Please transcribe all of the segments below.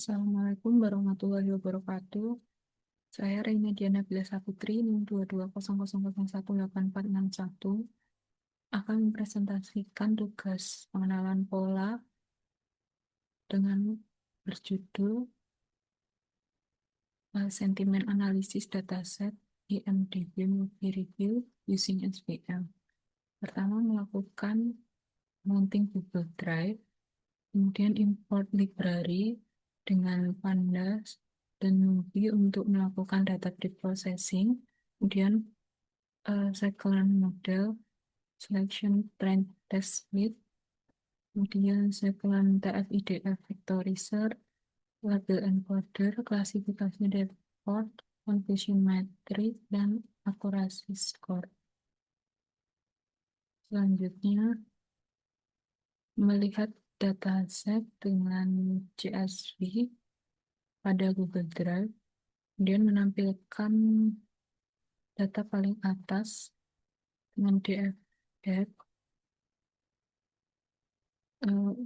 Assalamualaikum warahmatullahi wabarakatuh. Saya Reina Diana Bilasa Putri, NIM 2200018461, akan mempresentasikan tugas pengenalan pola dengan berjudul Sentiment Analysis Dataset IMDb Movie Review Using SVM. Pertama, melakukan mounting Google Drive, kemudian import library dengan Pandas dan Movie untuk melakukan data preprocessing, kemudian cyclic model, selection trend test suite, kemudian cyclic TF-IDF vectorizer, label encoder, klasifikasi deport, confusion matrix, dan akurasi score. Selanjutnya, melihat dataset dengan CSV pada Google Drive, kemudian menampilkan data paling atas dengan DF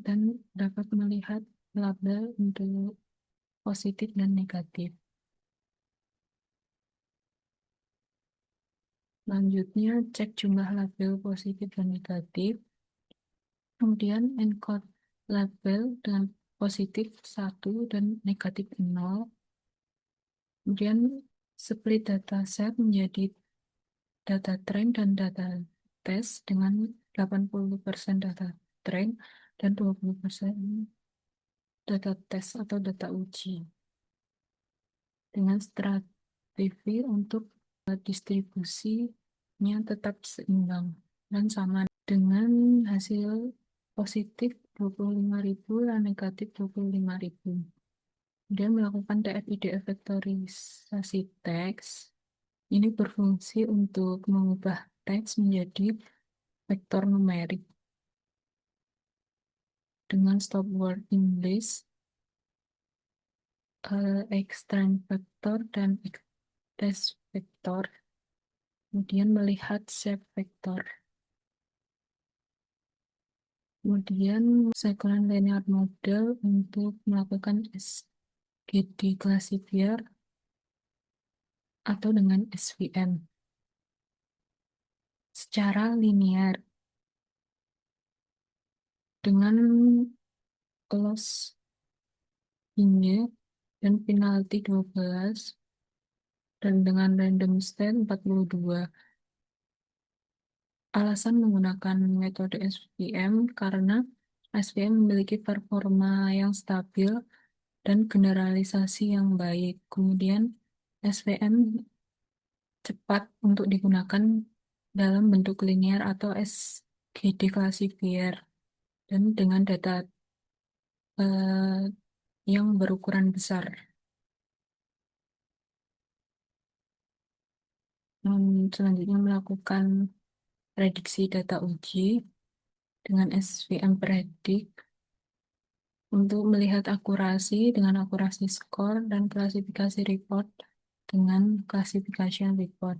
dan dapat melihat label untuk positif dan negatif. Selanjutnya, cek jumlah label positif dan negatif. Kemudian encode label dengan positif 1 dan negatif 0. Kemudian split dataset menjadi data train dan data test dengan 80% data train dan 20% data test atau data uji. Dengan strategi untuk distribusinya tetap seimbang dan sama dengan hasil positif 25.000 dan negatif 25.000. Kemudian melakukan TF-IDF vektorisasi teks. Ini berfungsi untuk mengubah teks menjadi vektor numerik dengan stop word English, extend vektor, dan test vektor. Kemudian melihat shape vektor. Kemudian cyclic linear model untuk melakukan SGD classifier atau dengan SVM secara linear dengan close ini dan penalti 12 dan dengan random state 42. Alasan menggunakan metode SVM karena SVM memiliki performa yang stabil dan generalisasi yang baik. Kemudian SVM cepat untuk digunakan dalam bentuk linear atau SGD classifier dan dengan data yang berukuran besar. Selanjutnya melakukan prediksi data uji dengan SVM predik untuk melihat akurasi dengan akurasi skor dan klasifikasi report dengan klasifikasi report.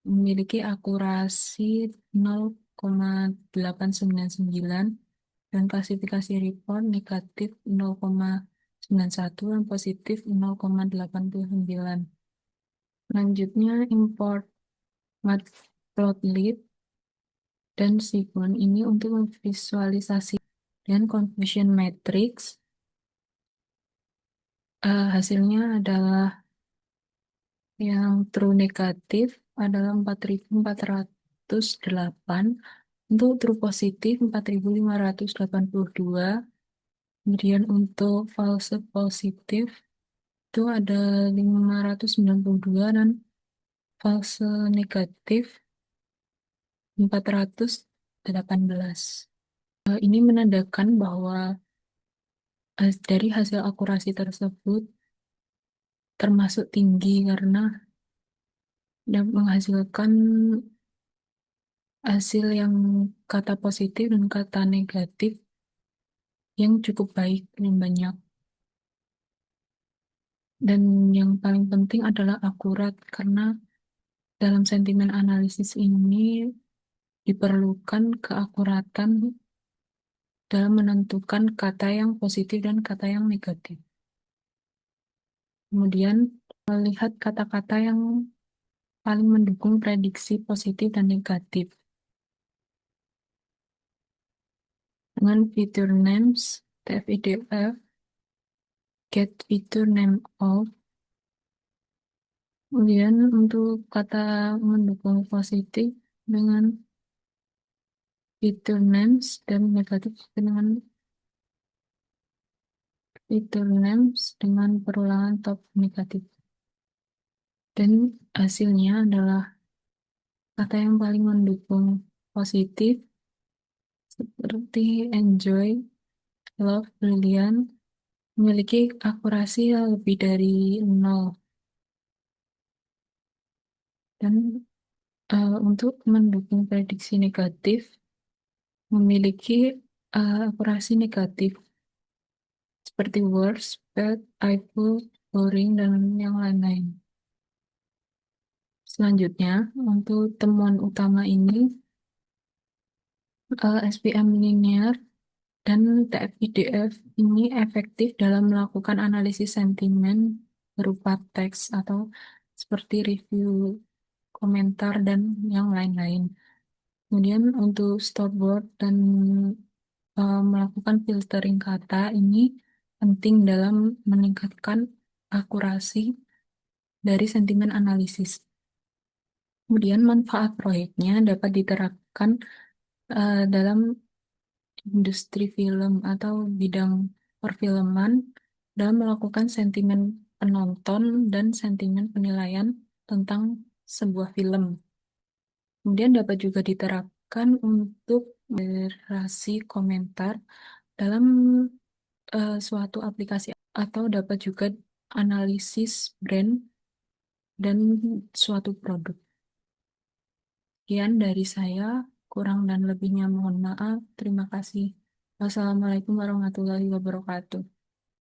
Memiliki akurasi 0,899 dan klasifikasi report negatif 0,91 dan positif 0,89. Selanjutnya import matplotlib dan Sequon ini untuk memvisualisasi dan confusion matrix. Hasilnya adalah yang true negatif adalah 4.408, untuk true positif 4.582, kemudian untuk false positif itu ada 592 dan false negatif 418. Ini menandakan bahwa dari hasil akurasi tersebut termasuk tinggi karena dapat menghasilkan hasil yang kata positif dan kata negatif yang cukup baik dan banyak. Dan yang paling penting adalah akurat karena dalam sentimen analisis ini diperlukan keakuratan dalam menentukan kata yang positif dan kata yang negatif. Kemudian melihat kata-kata yang paling mendukung prediksi positif dan negatif. Dengan fitur names, TF-IDF, get fitur name of. Kemudian untuk kata mendukung positif dengan fitur names dan negatif dengan fitur names dengan perulangan top negatif. Dan hasilnya adalah kata yang paling mendukung positif seperti enjoy, love, brilliant, memiliki akurasi yang lebih dari 0. Dan untuk mendukung prediksi negatif, memiliki akurasi negatif seperti worse, bad, awful, boring, dan yang lain-lain. Selanjutnya, untuk temuan utama ini, SPM linear dan TF-IDF ini efektif dalam melakukan analisis sentimen berupa teks atau seperti review, komentar, dan yang lain-lain. Kemudian untuk storyboard dan melakukan filtering kata ini penting dalam meningkatkan akurasi dari sentimen analisis. Kemudian manfaat proyeknya dapat diterapkan dalam industri film atau bidang perfilman dalam melakukan sentimen penonton dan sentimen penilaian tentang sebuah film. Kemudian dapat juga diterapkan untuk moderasi komentar dalam suatu aplikasi atau dapat juga analisis brand dan suatu produk. Sekian dari saya, kurang dan lebihnya mohon maaf. Terima kasih. Wassalamualaikum warahmatullahi wabarakatuh.